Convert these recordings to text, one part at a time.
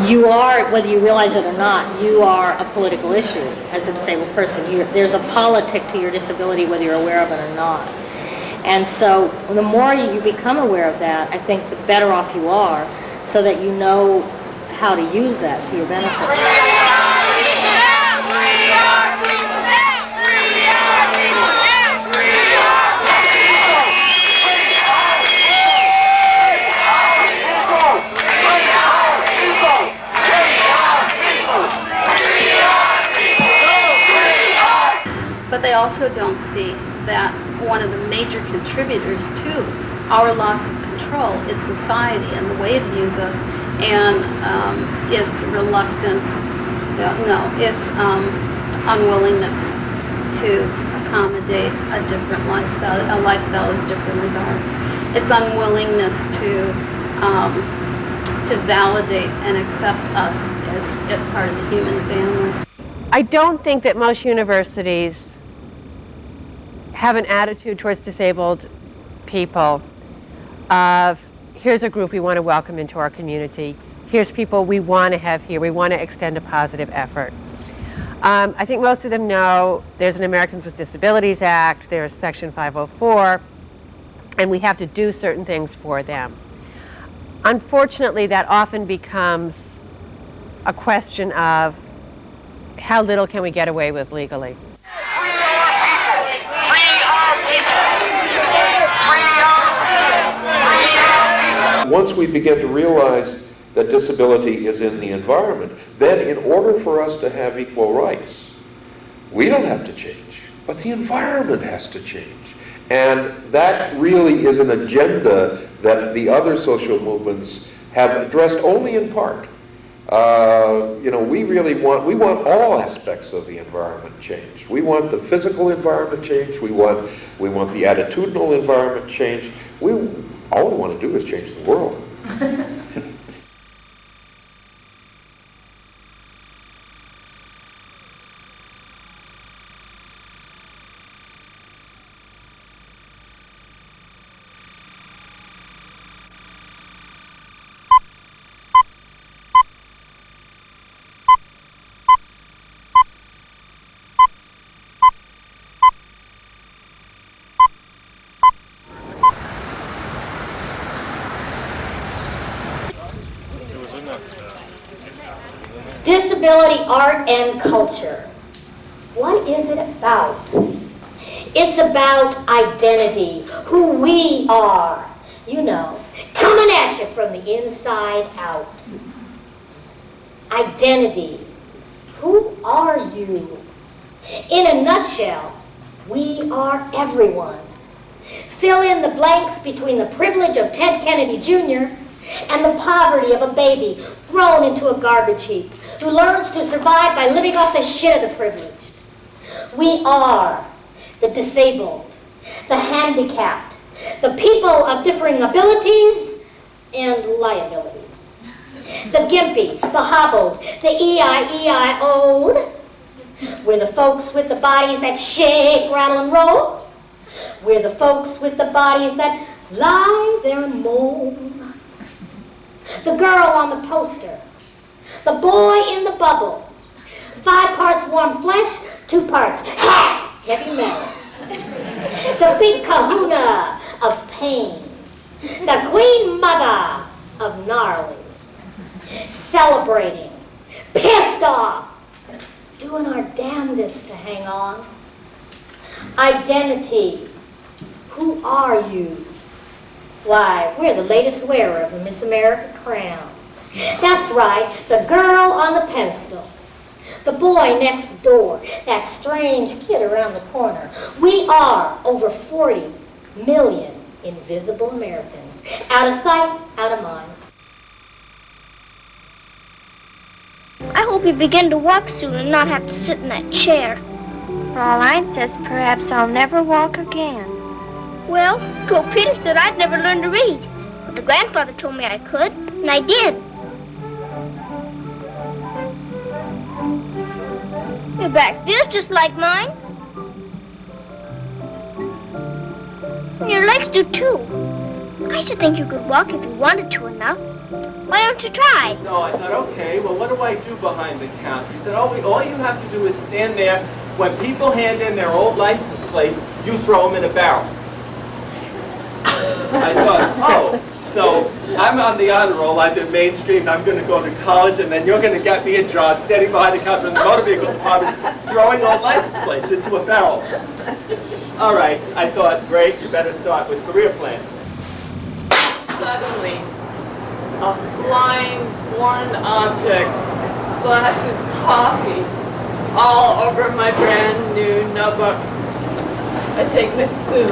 you are, whether you realize it or not, you are a political issue as a disabled person. There's a politic to your disability whether you're aware of it or not. And so the more you become aware of that, I think the better off you are, so that you know how to use that to your benefit. But they also don't see that one of the major contributors to our loss of control is society and the way it views us, and its reluctance, its unwillingness to accommodate a different lifestyle, a lifestyle as different as ours. Its unwillingness to validate and accept us as part of the human family. I don't think that most universities have an attitude towards disabled people of, here's a group we want to welcome into our community, here's people we want to have here, we want to extend a positive effort. I think most of them know there's an Americans with Disabilities Act, there's Section 504, and we have to do certain things for them. Unfortunately, that often becomes a question of how little can we get away with legally. Once we begin to realize that disability is in the environment, then in order for us to have equal rights, we don't have to change, but the environment has to change. And that really is an agenda that the other social movements have addressed only in part. We want all aspects of the environment changed. We want the physical environment changed. We want the attitudinal environment changed. All we want to do is change the world. Disability art and culture. What is it about? It's about identity, who we are. You know, coming at you from the inside out. Identity. Who are you? In a nutshell, we are everyone. Fill in the blanks between the privilege of Ted Kennedy Jr. and the poverty of a baby thrown into a garbage heap, who learns to survive by living off the shit of the privileged. We are the disabled, the handicapped, the people of differing abilities and liabilities. The gimpy, the hobbled, the E-I-E-I-O'd. We're the folks with the bodies that shake, rattle, and roll. We're the folks with the bodies that lie there and moan. The girl on the poster. The boy in the bubble. 5 parts warm flesh, 2 parts heavy metal. The big kahuna of pain. The queen mother of gnarly. Celebrating. Pissed off. Doing our damnedest to hang on. Identity. Who are you? Why, we're the latest wearer of the Miss America crown. That's right, the girl on the pedestal. The boy next door, that strange kid around the corner. We are over 40 million invisible Americans. Out of sight, out of mind. I hope you begin to walk soon and not have to sit in that chair. For all I says, perhaps I'll never walk again. Well, Joe Peter said I'd never learn to read. But the grandfather told me I could, and I did. Your back feels just like mine. And your legs do too. I should think you could walk if you wanted to enough. Why don't you try? So I thought, okay, well, what do I do behind the counter? He said, all you have to do is stand there. When people hand in their old license plates, you throw them in a barrel. I thought, oh, so I'm on the honor roll, I've been mainstreamed, I'm going to go to college, and then you're going to get me a job standing behind the counter in the motor vehicle department throwing old license plates into a barrel. All right, I thought, great, you better start with career plans. Suddenly, a flying foreign object splashes coffee all over my brand new notebook. I take my spoon,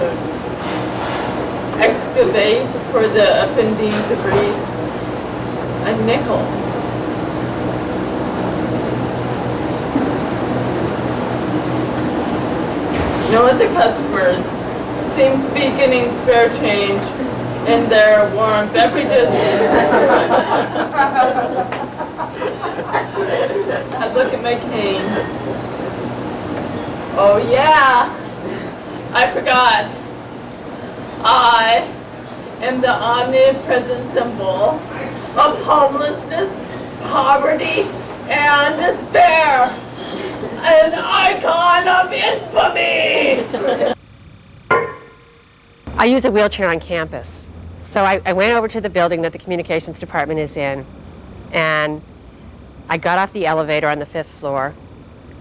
excavate for the offending debris. A nickel. No other customers seem to be getting spare change in their warm beverages. I look at my cane. Oh yeah, I forgot. I am the omnipresent symbol of homelessness, poverty, and despair. An icon of infamy! I use a wheelchair on campus. So I went over to the building that the communications department is in, and I got off the elevator on the 5th floor,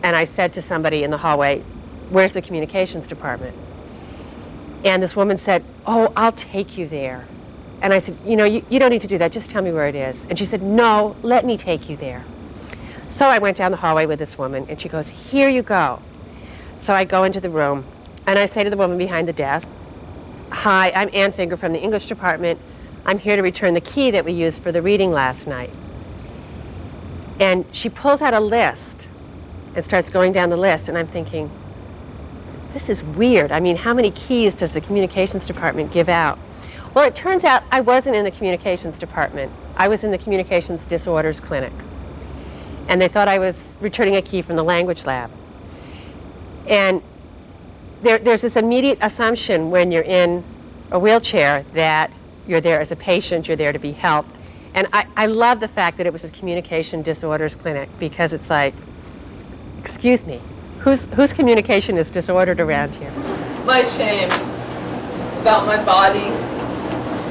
and I said to somebody in the hallway, "Where's the communications department?" And this woman said, "Oh, I'll take you there." And I said, "You know, you don't need to do that, just tell me where it is." And she said, "No, let me take you there." So I went down the hallway with this woman, and she goes, "Here you go." So I go into the room, and I say to the woman behind the desk, "Hi, I'm Ann Finger from the English department. I'm here to return the key that we used for the reading last night." And she pulls out a list and starts going down the list, and I'm thinking, this is weird. I mean, how many keys does the communications department give out? Well, it turns out I wasn't in the communications department. I was in the communications disorders clinic. And they thought I was returning a key from the language lab. And there's this immediate assumption when you're in a wheelchair that you're there as a patient, you're there to be helped. And I love the fact that it was a communication disorders clinic, because it's like, excuse me, whose communication is disordered around here? My shame about my body,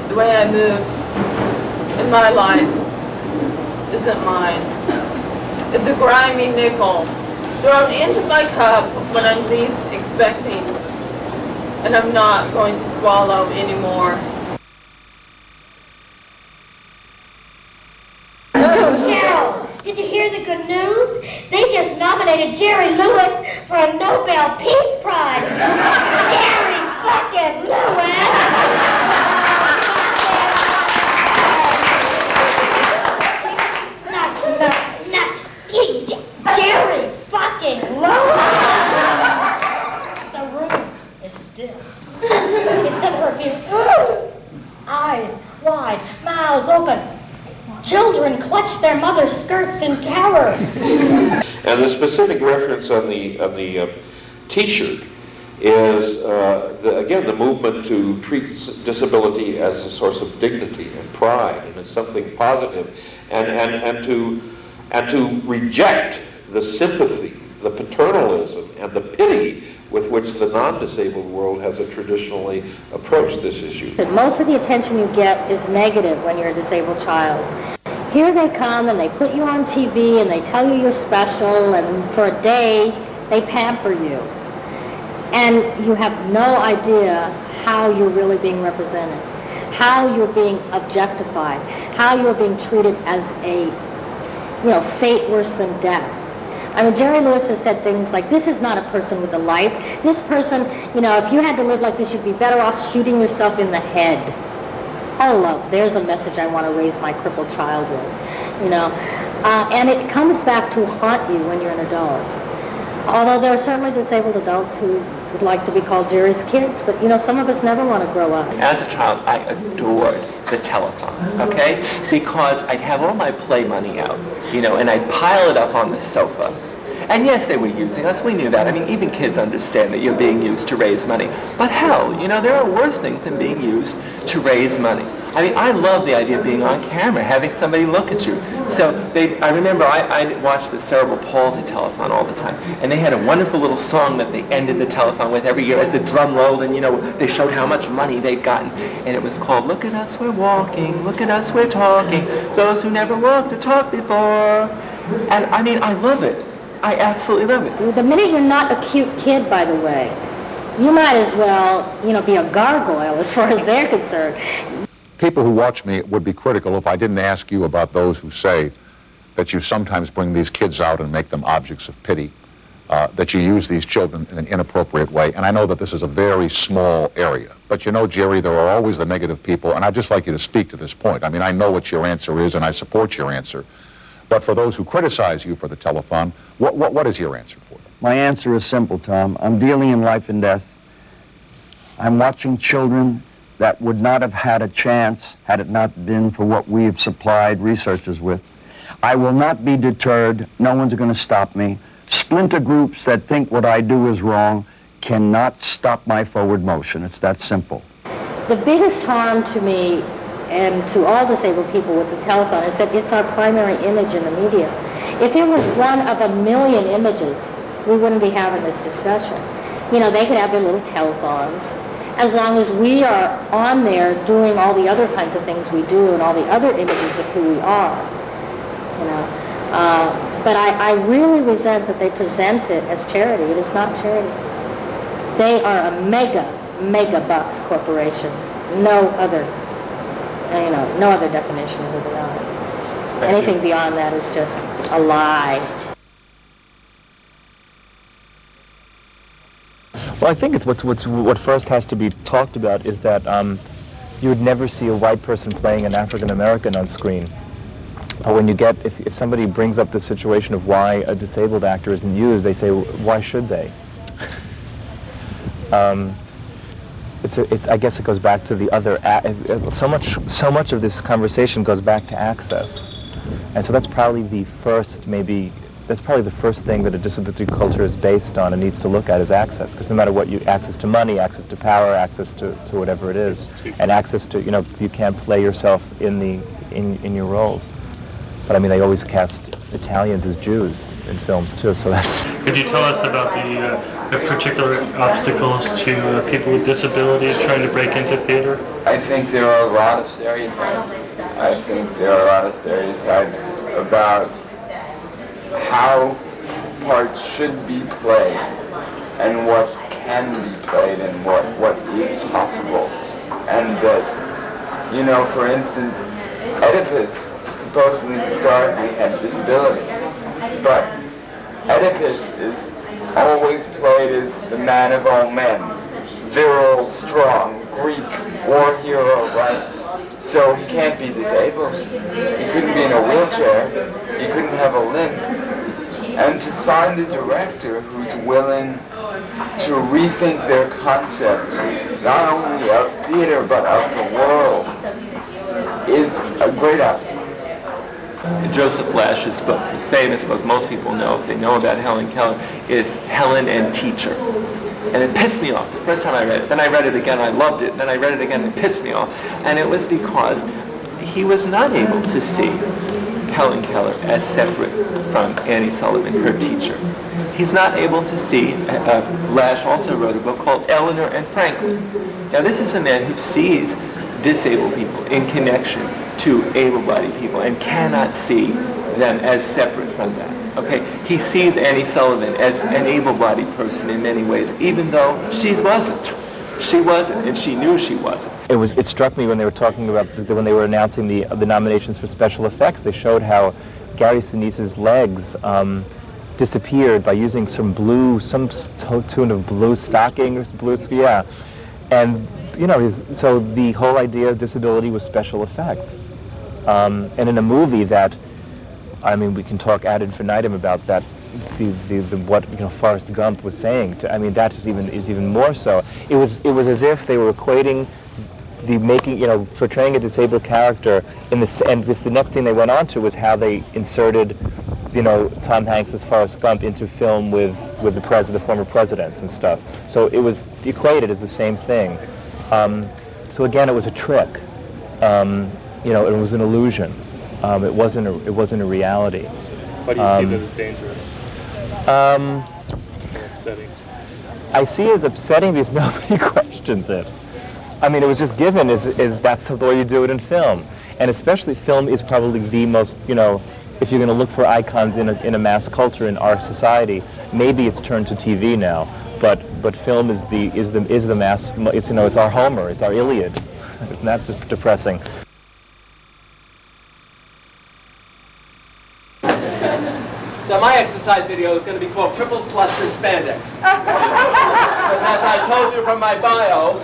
the way I move in my life isn't mine. It's a grimy nickel thrown into my cup when I'm least expecting, and I'm not going to swallow anymore. Cheryl, did you hear the good news? They just nominated Jerry Lewis for a Nobel Peace Prize. Jerry fucking Lewis! Jerry fucking Lewis! The room is still, except for a few eyes wide, mouths open. Children clutch their mother's skirts in terror. And the specific reference on the T-shirt is, again, the movement to treat disability as a source of dignity and pride and as something positive, and to reject the sympathy, the paternalism, and the pity with which the non-disabled world has traditionally approached this issue. Most of the attention you get is negative when you're a disabled child. Here they come and they put you on TV and they tell you you're special, and for a day they pamper you. And you have no idea how you're really being represented, how you're being objectified, how you're being treated as a, fate worse than death. I mean, Jerry Lewis has said things like, this is not a person with a life. This person, if you had to live like this, you'd be better off shooting yourself in the head. Oh, love, there's a message I want to raise my crippled child with, And it comes back to haunt you when you're an adult. Although there are certainly disabled adults who would like to be called Jerry's kids, but, some of us never want to grow up. As a child, I adored the telephone, okay? Because I'd have all my play money out, and I'd pile it up on the sofa. And yes, they were using us. We knew that. I mean, even kids understand that you're being used to raise money. But hell, there are worse things than being used to raise money. I mean, I love the idea of being on camera, having somebody look at you. So I remember I watched the cerebral palsy telethon all the time, and they had a wonderful little song that they ended the telethon with every year as the drum rolled, and they showed how much money they'd gotten, and it was called "Look at Us, We're Walking, Look at Us, We're Talking, Those Who Never Walked or Talked Before." And I mean, I love it. I absolutely love it. The minute you're not a cute kid, by the way, you might as well, be a gargoyle as far as they're concerned. People who watch me would be critical if I didn't ask you about those who say that you sometimes bring these kids out and make them objects of pity, that you use these children in an inappropriate way. And I know that this is a very small area. But Jerry, there are always the negative people, and I'd just like you to speak to this point. I mean, I know what your answer is, and I support your answer. But for those who criticize you for the telethon, what is your answer for them? My answer is simple, Tom. I'm dealing in life and death. I'm watching children that would not have had a chance had it not been for what we have supplied researchers with. I will not be deterred. No one's going to stop me. Splinter groups that think what I do is wrong cannot stop my forward motion. It's that simple. The biggest harm to me and to all disabled people with the telethon is that it's our primary image in the media. If it was one of a million images, we wouldn't be having this discussion. They could have their little telethons, as long as we are on there doing all the other kinds of things we do and all the other images of who we are. But I really resent that they present it as charity. It is not charity. They are a mega bucks corporation. No other definition of who they are. Anything beyond that is just a lie. Well, I think it's what first has to be talked about is that you would never see a white person playing an African American on screen. But when you get, if somebody brings up the situation of why a disabled actor isn't used, they say, why should they? I guess it goes back to the other. So much of this conversation goes back to access, and so that's probably the first thing that a disability culture is based on and needs to look at is access. Because no matter what, access to money, access to power, access to whatever it is, and access to you can't play yourself in your roles. But I mean, they always cast Italians as Jews in films too, so that's... Could you tell us about the particular obstacles to people with disabilities trying to break into theater? I think there are a lot of stereotypes. I think there are a lot of stereotypes about how parts should be played and what can be played and what is possible. And that, for instance, Oedipus supposedly historically had disability, but Oedipus is always played as the man of all men, virile, strong, Greek, war hero, right? So he can't be disabled. He couldn't be in a wheelchair. He couldn't have a limp. And to find a director who's willing to rethink their concept, not only of theater but of the world, is a great obstacle. Joseph Lash's book, the famous book most people know, if they know about Helen Keller, is Helen and Teacher. And it pissed me off the first time I read it. Then I read it again, I loved it. Then I read it again, and it pissed me off. And it was because he was not able to see Helen Keller as separate from Annie Sullivan, her teacher. He's not able to see, Lash also wrote a book called Eleanor and Franklin. Now this is a man who sees disabled people in connection to able-bodied people and cannot see them as separate from that. Okay, he sees Annie Sullivan as an able-bodied person in many ways, even though she wasn't. She wasn't, and she knew she wasn't. It struck me when they were talking about when they were announcing the nominations for special effects. They showed how Gary Sinise's legs disappeared by using some tune of blue stocking or blue, yeah, and so the whole idea of disability was special effects. And in a movie that, I mean, we can talk ad infinitum about that, what Forrest Gump was saying. That is even more so. It was as if they were equating portraying a disabled character and the next thing they went on to was how they inserted, Tom Hanks as Forrest Gump into film with the former presidents and stuff. So it was equated as the same thing. So again, it was a trick. You know, it was an illusion. It wasn't a reality. Why do you see that as dangerous? Or upsetting? I see it as upsetting because nobody questions it. I mean, it was just given as that's the way you do it in film. And especially film is probably the most, you know, if you're going to look for icons in a mass culture in our society, maybe it's turned to TV now, but film is the mass, it's, you know, it's our Homer, it's our Iliad. Isn't that depressing? So my exercise video is going to be called Triple Plus in Spandex. As I told you from my bio,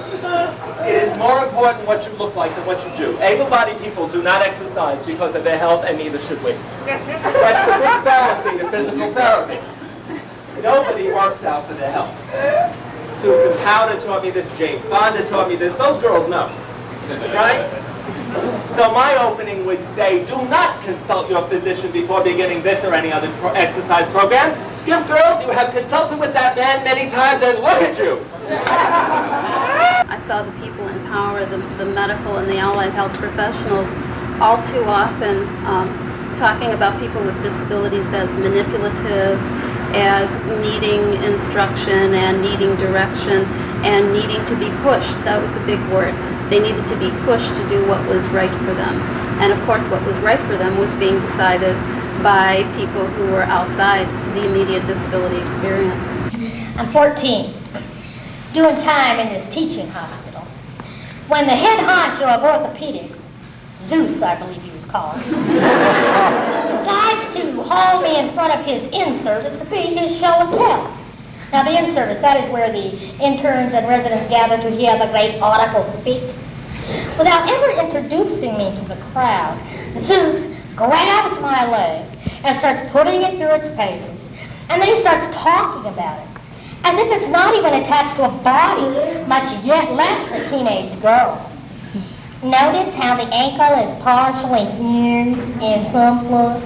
it is more important what you look like than what you do. Able-bodied people do not exercise because of their health, and neither should we. That's the big fallacy to physical therapy. Nobody works out for their health. Susan Powder taught me this, Jane Fonda taught me this. Those girls know. Right? So my opening would say, do not consult your physician before beginning this or any other exercise program. You girls, you have consulted with that man many times, and look at you. I saw the people in power, the medical and the allied health professionals, all too often talking about people with disabilities as manipulative, as needing instruction and needing direction and needing to be pushed. That was a big word. They needed to be pushed to do what was right for them. And of course, what was right for them was being decided by people who were outside the immediate disability experience. I'm 14, doing time in this teaching hospital, when the head honcho of orthopedics, Zeus, I believe he was called, decides to haul me in front of his in-service to be his show and tell. Now, the in-service, that is where the interns and residents gather to hear the great oracle speak. Without ever introducing me to the crowd, Zeus grabs my leg and starts putting it through its paces. And then he starts talking about it, as if it's not even attached to a body, much yet less a teenage girl. Notice how the ankle is partially fused in some place.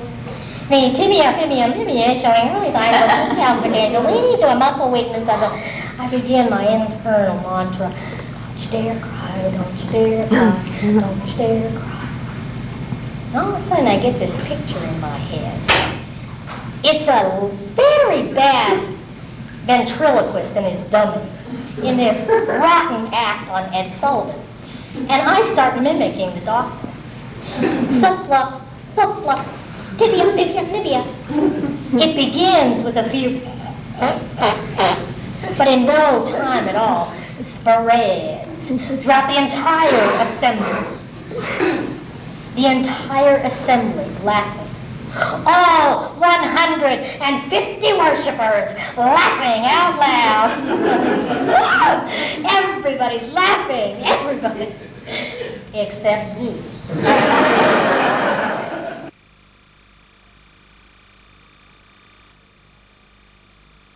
The tibia is showing early signs of calcification, leading to a muscle weakness of the... I begin my internal mantra. Don't you dare cry, don't you dare cry, don't you dare cry. And all of a sudden I get this picture in my head. It's a very bad ventriloquist and his dummy in this rotten act on Ed Sullivan. And I start mimicking the doctor. Subflux, tibia, nibia. It begins with a few, but in no time at all, spreads throughout the entire assembly. The entire assembly laughing. All 150 worshipers laughing out loud. Everybody's laughing, everybody, except Zeus.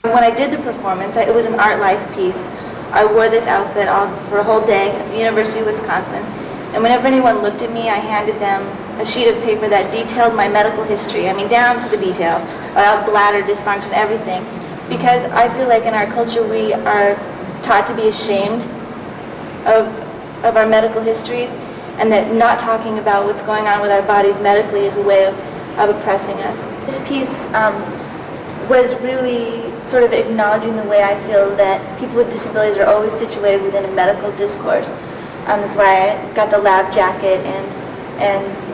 When I did the performance, it was an art life piece. I wore this outfit for a whole day at the University of Wisconsin. And whenever anyone looked at me, I handed them a sheet of paper that detailed my medical history. I mean, down to the detail, about bladder dysfunction, everything. Because I feel like in our culture we are taught to be ashamed of our medical histories, and that not talking about what's going on with our bodies medically is a way of oppressing us. This piece was really sort of acknowledging the way I feel that people with disabilities are always situated within a medical discourse. That's why I got the lab jacket and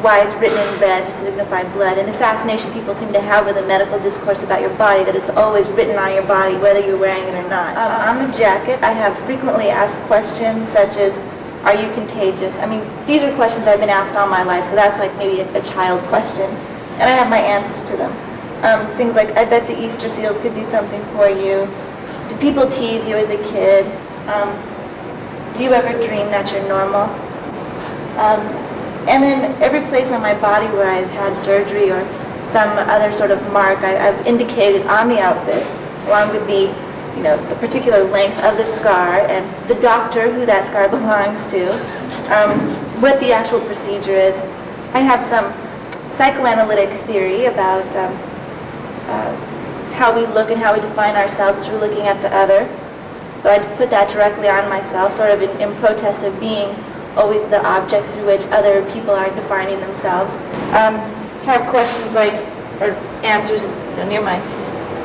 why it's written in red to signify blood, and the fascination people seem to have with a medical discourse about your body, that it's always written on your body whether you're wearing it or not. On the jacket, I have frequently asked questions such as, are you contagious? I mean, these are questions I've been asked all my life, so that's like maybe a child question, and I have my answers to them. Things like, I bet the Easter seals could do something for you. Do people tease you as a kid? Do you ever dream that you're normal? And then every place on my body where I've had surgery or some other sort of mark, I've indicated on the outfit, along with the particular length of the scar and the doctor who that scar belongs to, what the actual procedure is. I have some psychoanalytic theory about how we look and how we define ourselves through looking at the other. So I put that directly on myself, sort of in protest of being always the object through which other people are defining themselves. Have questions like, or answers near my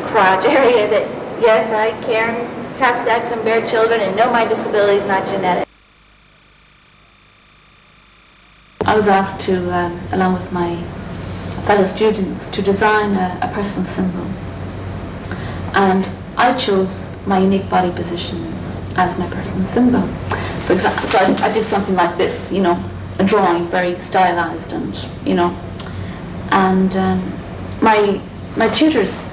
crotch area that, yes, I can have sex and bear children, and no, my disability is not genetic. I was asked to, along with my fellow students, to design a personal symbol. And I chose my unique body positions as my personal symbol. For example, so I did something like this, you know, a drawing, very stylized, and, you know, and my tutors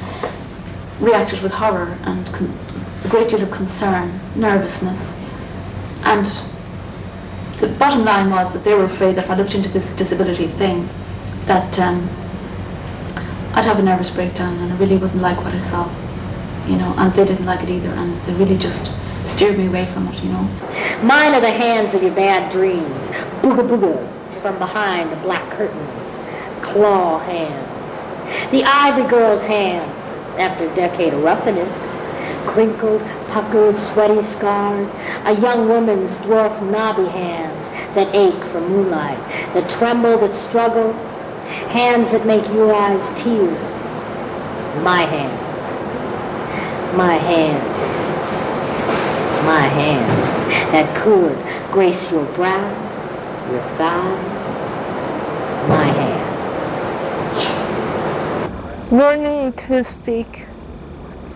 reacted with horror and a great deal of concern, nervousness, and the bottom line was that they were afraid that if I looked into this disability thing, that I'd have a nervous breakdown and I really wouldn't like what I saw, you know, and they didn't like it either, and they really just steered me away from it, you know. Mine are the hands of your bad dreams, booga booga, from behind the black curtain, claw hands. The ivory girl's hands, after a decade of roughing it, crinkled, puckered, sweaty, scarred, a young woman's dwarf knobby hands that ache for moonlight, that tremble, that struggle, hands that make your eyes tear. My hands, my hands, my hands that could grace your brow, your thighs, my hands. Learning to speak.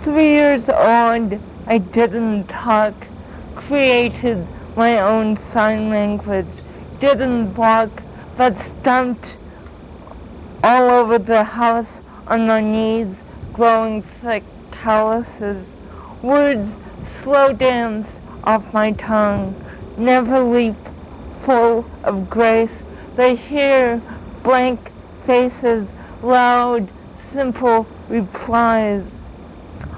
3 years old, I didn't talk, created my own sign language, didn't walk, but stomped all over the house on my knees, growing thick calluses. Words slow dance off my tongue, never leap full of grace. They hear blank faces, loud, simple replies.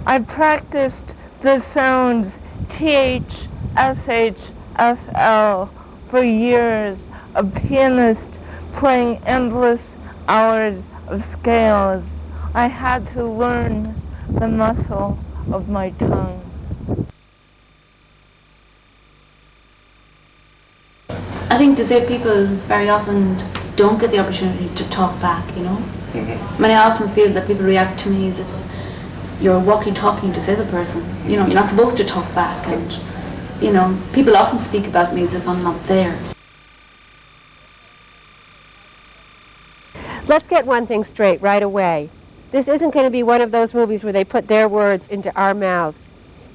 I practiced the sounds TH, SH, SL for years, a pianist playing endless hours of scales. I had to learn the muscle of my tongue. I think disabled people very often don't get the opportunity to talk back, you know. I mean, I often feel that people react to me as if you're a walkie-talkie disabled person. You know, you're not supposed to talk back, and, you know, people often speak about me as if I'm not there. Let's get one thing straight right away. This isn't going to be one of those movies where they put their words into our mouths.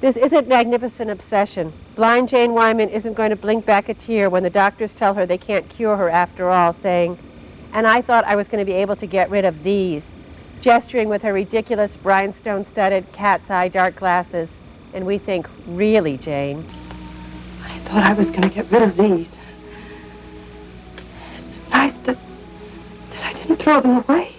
This isn't Magnificent Obsession. Blind Jane Wyman isn't going to blink back a tear when the doctors tell her they can't cure her after all, saying, "And I thought I was going to be able to get rid of these," gesturing with her ridiculous rhinestone-studded cat's eye dark glasses. And we think, really, Jane? I thought I was going to get rid of these. It's nice that I didn't throw them away.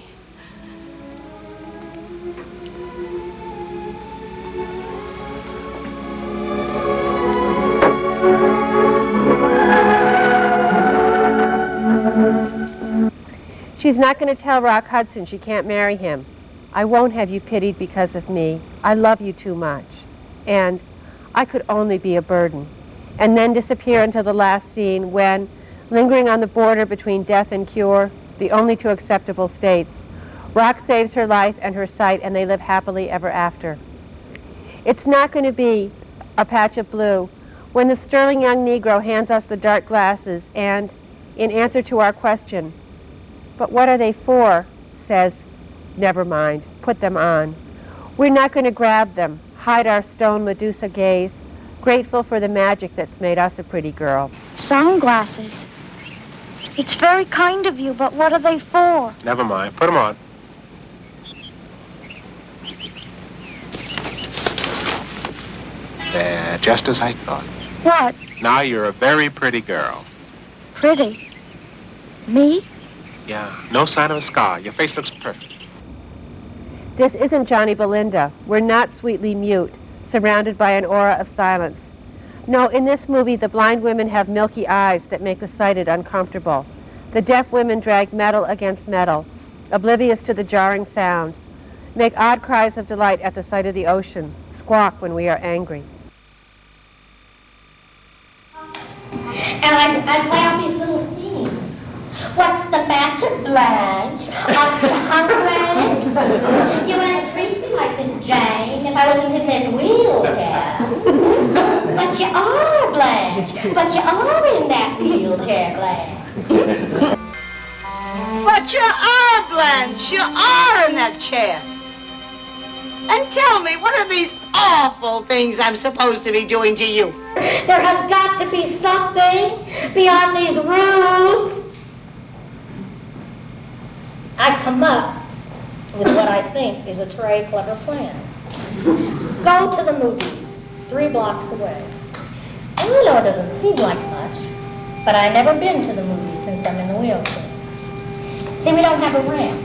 She's not going to tell Rock Hudson she can't marry him. I won't have you pitied because of me. I love you too much. And I could only be a burden. And then disappear until the last scene when, lingering on the border between death and cure, the only two acceptable states, Rock saves her life and her sight, and they live happily ever after. It's not going to be a patch of blue when the sterling young Negro hands us the dark glasses and, in answer to our question, "But what are they for?" says, "Never mind, put them on." We're not going to grab them, hide our stone Medusa gaze, grateful for the magic that's made us a pretty girl. Sunglasses. It's very kind of you, but what are they for? Never mind, put them on. There, just as I thought. What? Now you're a very pretty girl. Pretty? Me? Yeah, no sign of a scar. Your face looks perfect. This isn't Johnny Belinda. We're not sweetly mute, surrounded by an aura of silence. No, in this movie, the blind women have milky eyes that make the sighted uncomfortable. The deaf women drag metal against metal, oblivious to the jarring sound, make odd cries of delight at the sight of the ocean, squawk when we are angry. And I'd play out these little scenes. What's the matter, Blanche? Aren't you hungry? You wouldn't treat me like this, Jane, if I wasn't in this wheelchair. But you are, Blanche. But you are in that wheelchair, Blanche. But you are, Blanche. You are in that chair. And tell me, what are these awful things I'm supposed to be doing to you? There has got to be something beyond these rules. I come up with what I think is a very clever plan. Go to the movies, 3 blocks away. I know it doesn't seem like much, but I've never been to the movies since I'm in the wheelchair. See, we don't have a ramp.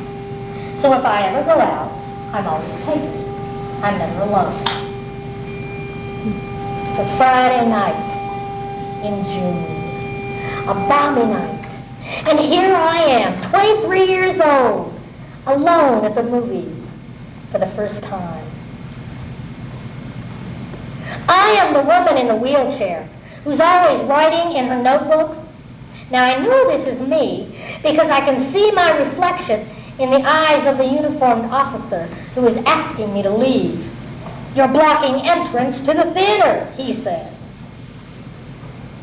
So if I ever go out, I'm always taken. I'm never alone. It's a Friday night in June, a balmy night. And here I am, 23 years old, alone at the movies for the first time. I am the woman in the wheelchair who's always writing in her notebooks. Now I know this is me because I can see my reflection in the eyes of the uniformed officer who is asking me to leave. You're blocking entrance to the theater, he says.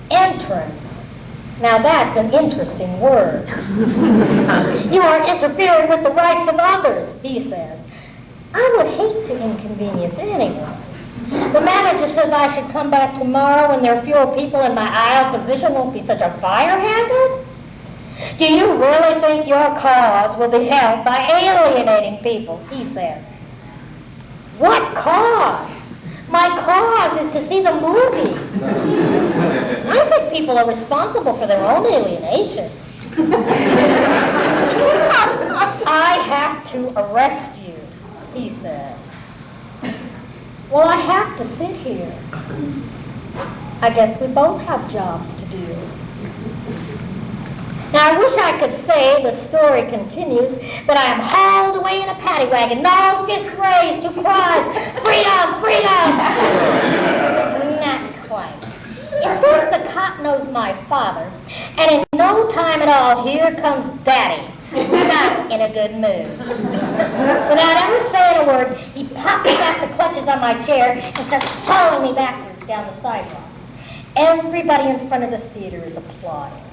Entrance. Now that's an interesting word. You are interfering with the rights of others, he says. I would hate to inconvenience anyone. The manager says I should come back tomorrow when there are fewer people and my aisle position won't be such a fire hazard? Do you really think your cause will be helped by alienating people, he says. What cause? My cause is to see the movie. I think people are responsible for their own alienation. I have to arrest you, he says. Well, I have to sit here. I guess we both have jobs to do. Now, I wish I could say the story continues, that I am hauled away in a paddy wagon, no fist raised to cries, freedom, freedom! Not quite. It seems the cop knows my father, and in no time at all, here comes Daddy, not in a good mood. Without ever saying a word, he pops back the clutches on my chair and starts hauling me backwards down the sidewalk. Everybody in front of the theater is applauding.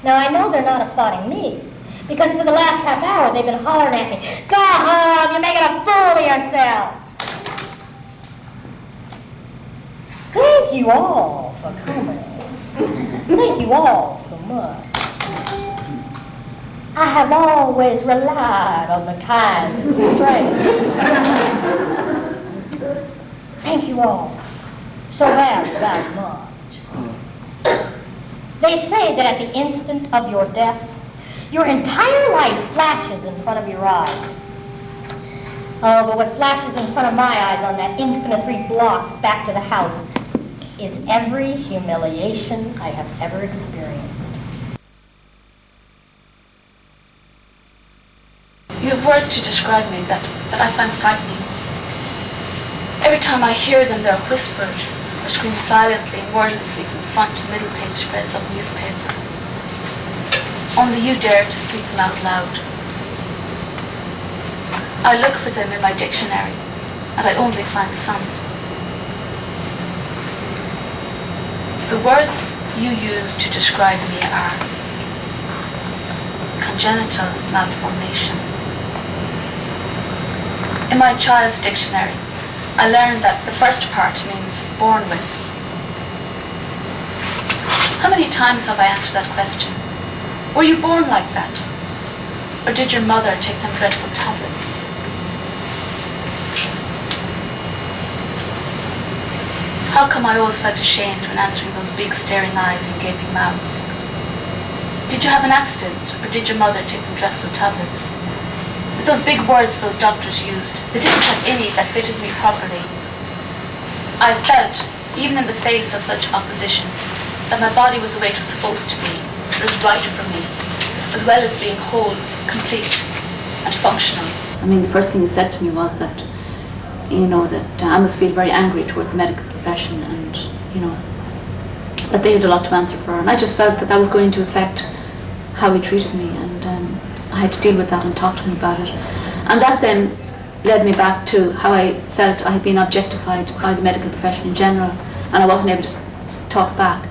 Now, I know they're not applauding me, because for the last half hour they've been hollering at me, "Go home, you're making a fool of yourself." Thank you all for coming. Thank you all so much. I have always relied on the kindness of strangers. Thank you all so very much. They say that at the instant of your death, your entire life flashes in front of your eyes. Oh, but what flashes in front of my eyes on that infinite 3 blocks back to the house is every humiliation I have ever experienced. You have words to describe me that I find frightening. Every time I hear them, they're whispered or screamed silently and wordlessly from the front to middle page spreads of the newspaper. Only you dare to speak them out loud. I look for them in my dictionary, and I only find some. The words you use to describe me are congenital malformation. In my child's dictionary, I learned that the first part means born with. How many times have I answered that question? Were you born like that? Or did your mother take them dreadful tablets? How come I always felt ashamed when answering those big staring eyes and gaping mouths? Did you have an accident, or did your mother take them dreadful tablets? With those big words those doctors used, they didn't have any that fitted me properly. I felt, even in the face of such opposition, that my body was the way it was supposed to be. It was right for me, as well as being whole, complete, and functional. I mean, the first thing he said to me was that, that I must feel very angry towards the medical profession, and, that they had a lot to answer for. And I just felt that that was going to affect how he treated me, and I had to deal with that and talk to him about it. And that then led me back to how I felt I had been objectified by the medical profession in general, and I wasn't able to talk back.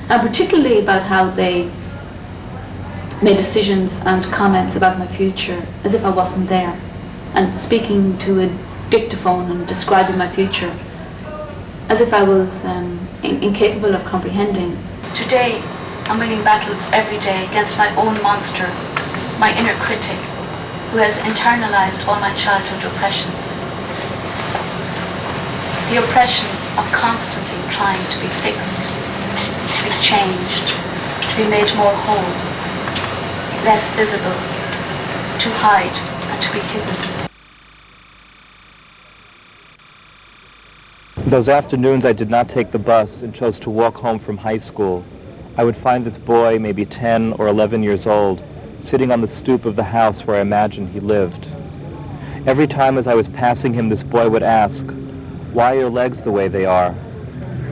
And particularly about how they made decisions and comments about my future as if I wasn't there, and speaking to a dictaphone and describing my future as if I was incapable of comprehending. Today, I'm winning battles every day against my own monster, my inner critic, who has internalized all my childhood oppressions. The oppression of constantly trying to be fixed, to be changed, to be made more whole, less visible, to hide and to be hidden. Those afternoons I did not take the bus and chose to walk home from high school. I would find this boy, maybe 10 or 11 years old, sitting on the stoop of the house where I imagined he lived. Every time as I was passing him, this boy would ask, "Why are your legs the way they are?"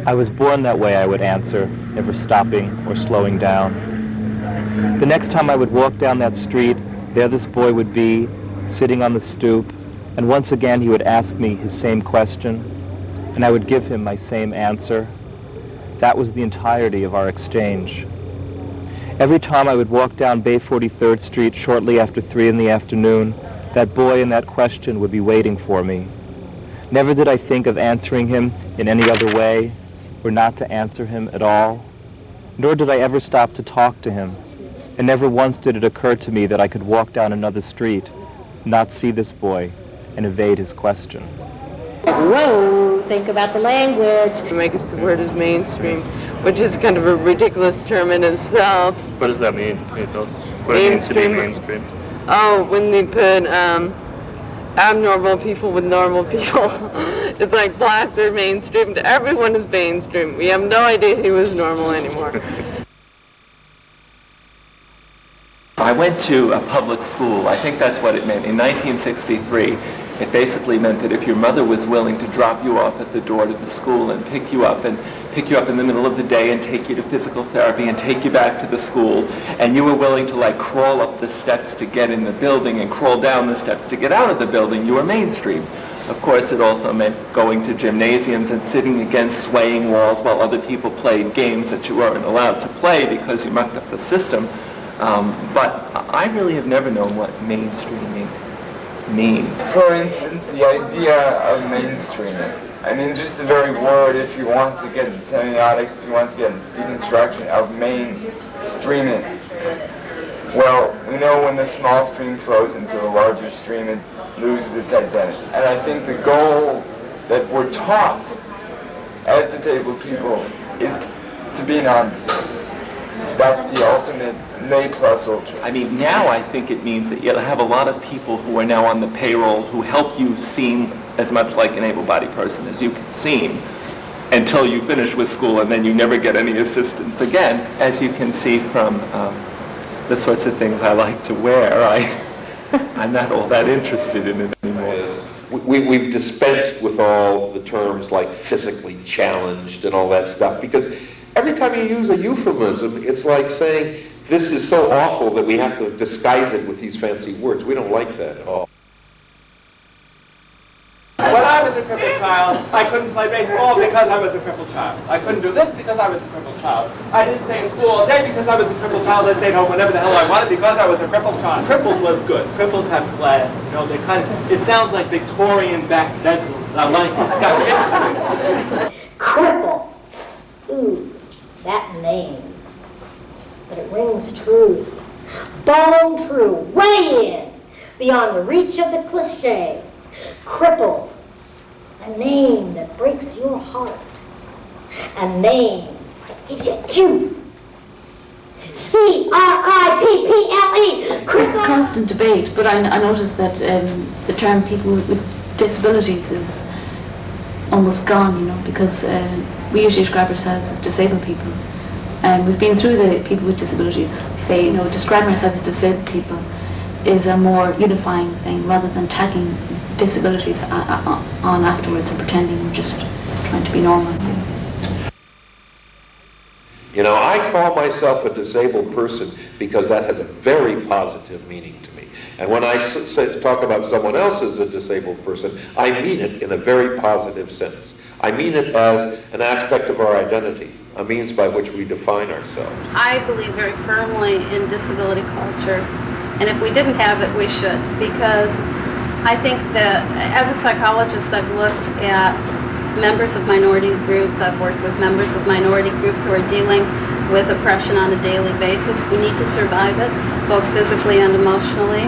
"I was born that way," I would answer, never stopping or slowing down. The next time I would walk down that street, there this boy would be, sitting on the stoop, and once again he would ask me his same question, and I would give him my same answer. That was the entirety of our exchange. Every time I would walk down Bay 43rd Street shortly after 3 in the afternoon, that boy and that question would be waiting for me. Never did I think of answering him in any other way, or not to answer him at all. Nor did I ever stop to talk to him, and never once did it occur to me that I could walk down another street, not see this boy, and evade his question. Whoa, think about the language. I guess the word is mainstream, which is kind of a ridiculous term in itself. What does that mean? Can you tell us what it means to be mainstream? Oh, when they put abnormal people with normal people. It's like blacks are mainstream. Everyone is mainstream. We have no idea who is normal anymore. I went to a public school. I think that's what it meant. In 1963, it basically meant that if your mother was willing to drop you off at the door to the school and pick you up in the middle of the day and take you to physical therapy and take you back to the school, and you were willing to like crawl up the steps to get in the building and crawl down the steps to get out of the building, you were mainstream. Of course, it also meant going to gymnasiums and sitting against swaying walls while other people played games that you weren't allowed to play because you mucked up the system. But I really have never known what mainstreaming means. For instance, the idea of mainstreaming. I mean, just the very word, if you want to get semiotics, if you want to get deconstruction of mainstreaming. Well, we know when the small stream flows into the larger stream, it loses its identity. And I think the goal that we're taught as disabled people is to be non-disabled. That's the ultimate ne plus ultra. I mean, now I think it means that you'll have a lot of people who are now on the payroll who help you seem as much like an able-bodied person as you can seem until you finish with school, and then you never get any assistance again. As you can see from the sorts of things I like to wear, I'm not all that interested in it anymore. We've dispensed with all the terms like physically challenged and all that stuff, because every time you use a euphemism, it's like saying, this is so awful that we have to disguise it with these fancy words. We don't like that at all. When I was a crippled child, I couldn't play baseball because I was a crippled child. I couldn't do this because I was a crippled child. I didn't stay in school all day because I was a crippled child. I stayed home whenever the hell I wanted because I was a crippled child. Crippled was good. Cripples have class. You know, they kind of, it sounds like Victorian back bedrooms. I like it. It's got history. Cripple. Ooh, that name. But it rings true. Bone true. Way in. Beyond the reach of the cliche. Cripple. A name that breaks your heart. A name that gives you juice. C-R-I-P-P-L-E. It's a constant debate, but I noticed that the term people with disabilities is almost gone, you know, because we usually describe ourselves as disabled people. And we've been through the people with disabilities phase. You know, describing ourselves as disabled people is a more unifying thing rather than tagging disabilities on afterwards and pretending we're just trying to be normal. You know, I call myself a disabled person because that has a very positive meaning to me. And when I talk about someone else as a disabled person, I mean it in a very positive sense. I mean it as an aspect of our identity, a means by which we define ourselves. I believe very firmly in disability culture, and if we didn't have it, we should, because I think that as a psychologist, I've looked at members of minority groups. I've worked with members of minority groups who are dealing with oppression on a daily basis. We need to survive it, both physically and emotionally.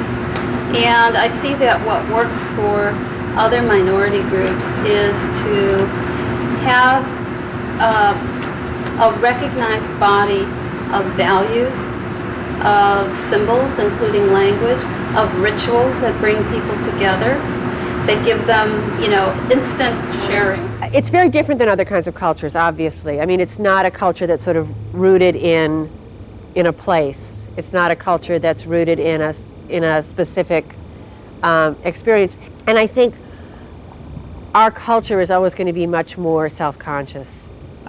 And I see that what works for other minority groups is to have a recognized body of values, of symbols, including language, of rituals that bring people together, that give them, you know, instant sharing. It's very different than other kinds of cultures, obviously. I mean, it's not a culture that's sort of rooted in a place. It's not a culture that's rooted in a specific experience. And I think our culture is always going to be much more self-conscious.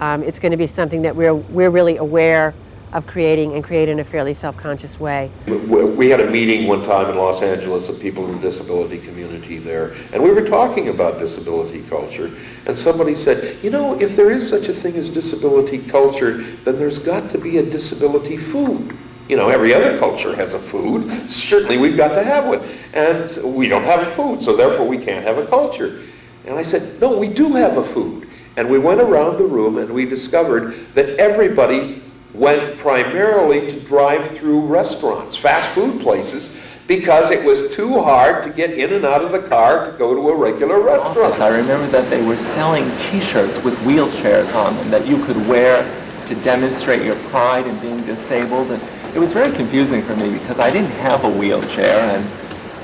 It's going to be something that we're really aware of creating, and create in a fairly self-conscious way. We had a meeting one time in Los Angeles of people in the disability community there, and we were talking about disability culture, and somebody said, you know, if there is such a thing as disability culture, then there's got to be a disability food. You know, every other culture has a food. Certainly we've got to have one. And we don't have a food, so therefore we can't have a culture. And I said, no, we do have a food. And we went around the room and we discovered that everybody went primarily to drive-through restaurants, fast food places, because it was too hard to get in and out of the car to go to a regular restaurant. I remember that they were selling T-shirts with wheelchairs on them that you could wear to demonstrate your pride in being disabled. And it was very confusing for me because I didn't have a wheelchair, and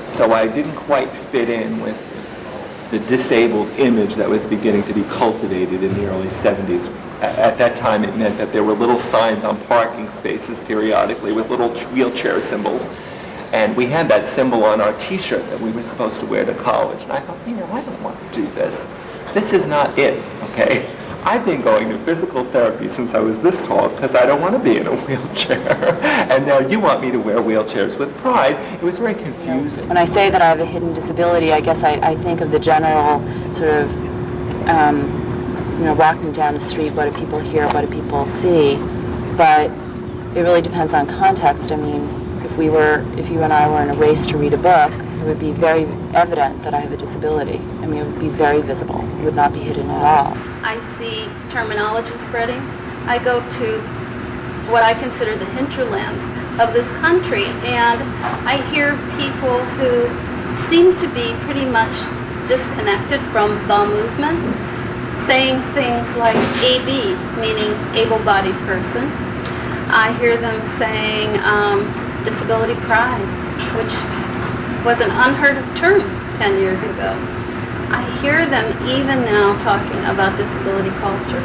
so I didn't quite fit in with the disabled image that was beginning to be cultivated in the early 70s. At that time, it meant that there were little signs on parking spaces periodically with little wheelchair symbols. And we had that symbol on our T-shirt that we were supposed to wear to college. And I thought, you know, I don't want to do this. This is not it, okay? I've been going to physical therapy since I was this tall because I don't want to be in a wheelchair. And now you want me to wear wheelchairs with pride. It was very confusing. When I say that I have a hidden disability, I guess I think of the general sort of, you know, walking down the street, what do people hear, what do people see? But it really depends on context. I mean, if you and I were in a race to read a book, it would be very evident that I have a disability. I mean, it would be very visible. It would not be hidden at all. I see terminology spreading. I go to what I consider the hinterlands of this country, and I hear people who seem to be pretty much disconnected from the movement, saying things like AB, meaning able-bodied person. I hear them saying disability pride, which was an unheard of term 10 years ago. I hear them even now talking about disability culture.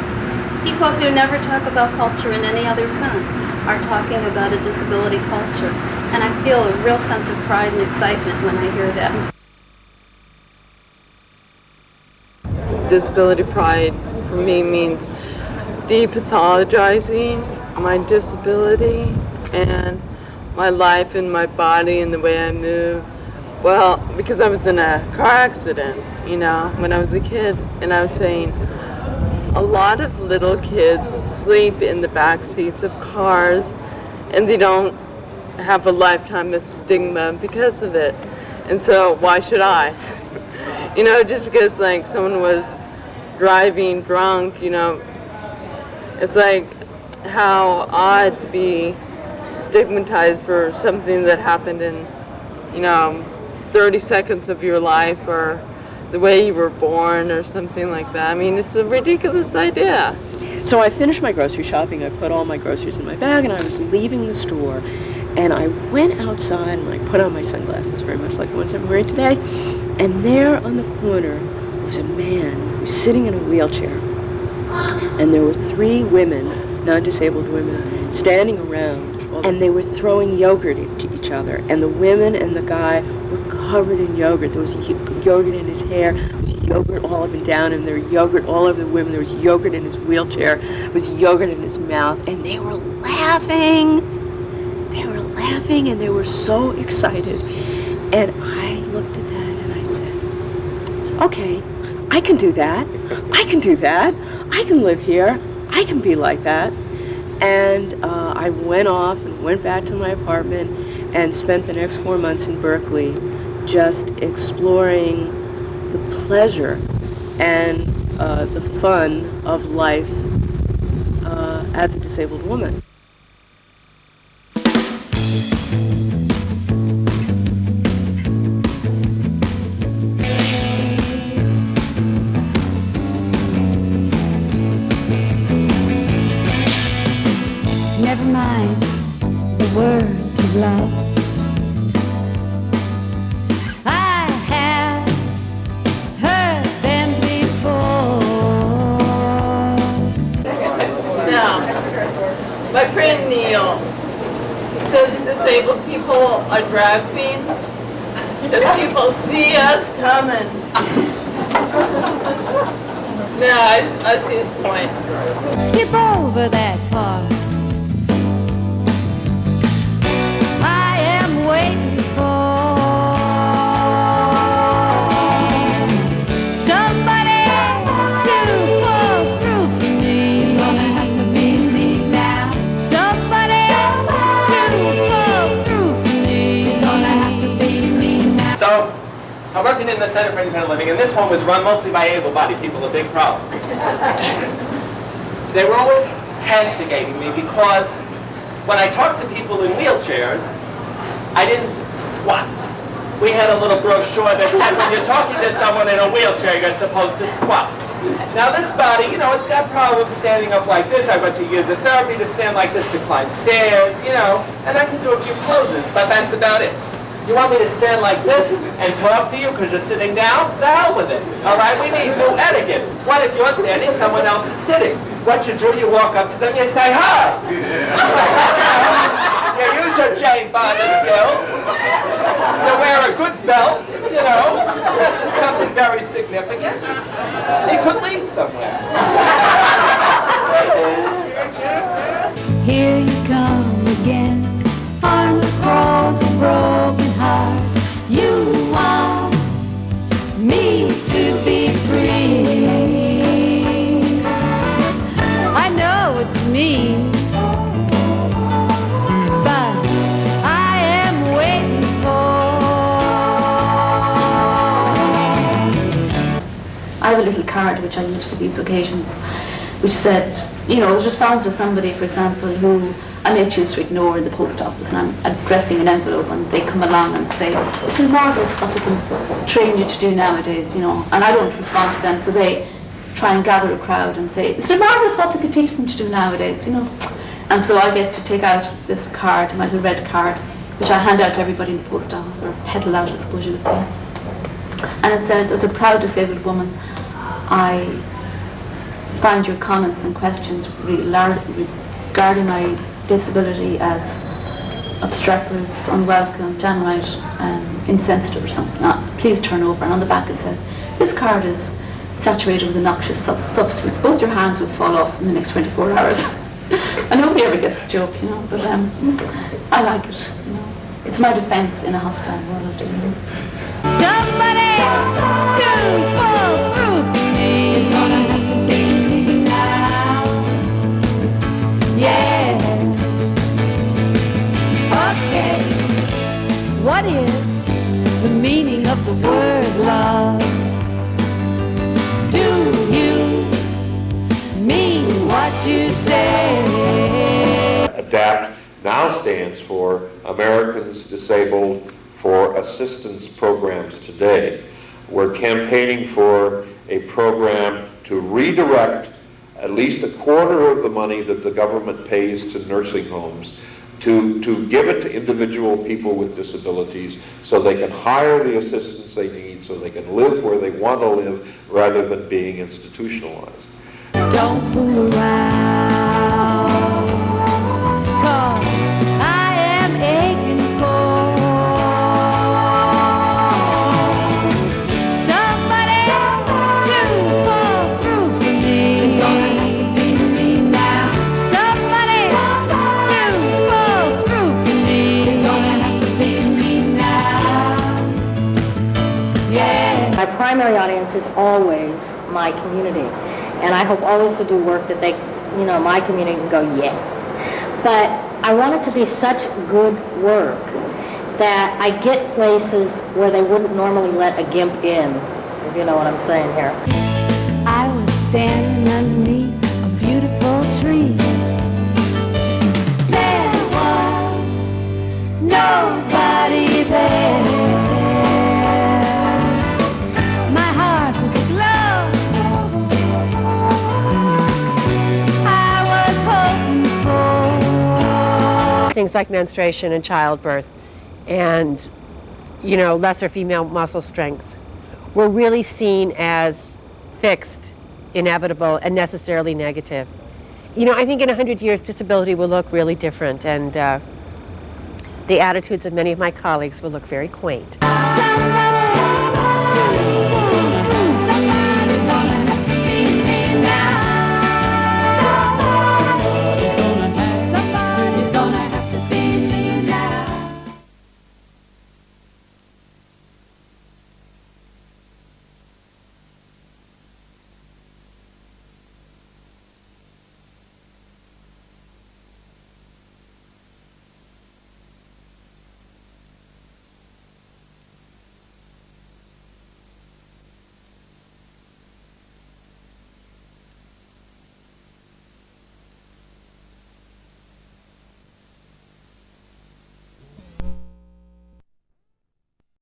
People who never talk about culture in any other sense are talking about a disability culture. And I feel a real sense of pride and excitement when I hear that. Disability pride for me means depathologizing my disability and my life and my body and the way I move. Well, because I was in a car accident, you know, when I was a kid, and I was saying a lot of little kids sleep in the back seats of cars and they don't have a lifetime of stigma because of it. And so why should I? You know, just because like someone was driving drunk, you know, it's like how odd to be stigmatized for something that happened in, you know, 30 seconds of your life, or the way you were born, or something like that. I mean, it's a ridiculous idea. So I finished my grocery shopping, I put all my groceries in my bag, and I was leaving the store, and I went outside and I put on my sunglasses, very much like the ones I'm wearing today, and there on the corner was a man who was sitting in a wheelchair, and there were 3 women, non-disabled women, standing around, and they were throwing yogurt at each other, and the women and the guy were covered in yogurt. There was yogurt in his hair, there was yogurt all up and down him, there was yogurt all over the women, there was yogurt in his wheelchair, there was yogurt in his mouth, and they were laughing. They were laughing, and they were so excited. And I looked at that, and I said, okay, I can do that. I can do that. I can live here. I can be like that. And I went off and went back to my apartment and spent the next 4 months in Berkeley just exploring the pleasure and the fun of life as a disabled woman. Never mind the words of love. I have heard them before. Now, my friend Neil says disabled people are drag queens. If people see us coming. Now, I see his point. Skip over that part. Waiting for somebody to pull through for me. It's gonna have to be me now. Somebody to pull through for me. It's gonna have to be me now. So, I'm working in the Center for Independent Living, and this home was run mostly by able-bodied people, a big problem. They were always castigating me because when I talked to people in wheelchairs, I didn't squat. We had a little brochure that said when you're talking to someone in a wheelchair, you're supposed to squat. Now this body, you know, it's got problems standing up like this. I went to years of therapy to stand like this, to climb stairs, you know, and I can do a few poses, but that's about it. You want me to stand like this and talk to you because you're sitting down? The hell with it. All right, we need new etiquette. What if you're standing, someone else is sitting? What you do, you walk up to them, you say, hi! You use your chain bonding skills. You wear a good belt, you know, something very significant. You could lead somewhere. Here you come again, arms across a broken heart. You want me to be free. I know it's me. I have a little card which I use for these occasions, which said, you know, it responds to somebody, for example, who I may choose to ignore in the post office, and I'm addressing an envelope, and they come along and say, it's marvelous what they can train you to do nowadays, you know, and I don't respond to them, so they try and gather a crowd and say, it's marvelous what they can teach them to do nowadays, you know. And so I get to take out this card, my little red card, which I hand out to everybody in the post office, or peddle out, I suppose you would say. And it says, as a proud disabled woman, I find your comments and questions regarding my disability as obstreperous, unwelcome, downright insensitive or something. Please turn over. And on the back it says, this card is saturated with a noxious substance. Both your hands will fall off in the next 24 hours. And nobody ever gets the joke, you know, but I like it, you know. It's my defense in a hostile world, you know. Somebody to pull through for me. It's gonna have to be me now. Yeah. Okay. What is the meaning of the word love? Do you mean what you say? ADAPT now stands for Americans Disabled for Assistance Programs Today. We're campaigning for a program to redirect at least a quarter of the money that the government pays to nursing homes to give it to individual people with disabilities so they can hire the assistance they need, so they can live where they want to live rather than being institutionalized. Don't fool around, 'cause I My primary audience is always my community, and I hope always to do work that they, my community can go, yeah. But I want it to be such good work that I get places where they wouldn't normally let a GIMP in, if you know what I'm saying here. I was standing underneath a beautiful tree. There was nobody there. My heart was aglow. I was hoping for things like menstruation and childbirth and, lesser female muscle strength were really seen as fixed, inevitable, and necessarily negative. I think in 100 years, disability will look really different, and the attitudes of many of my colleagues will look very quaint.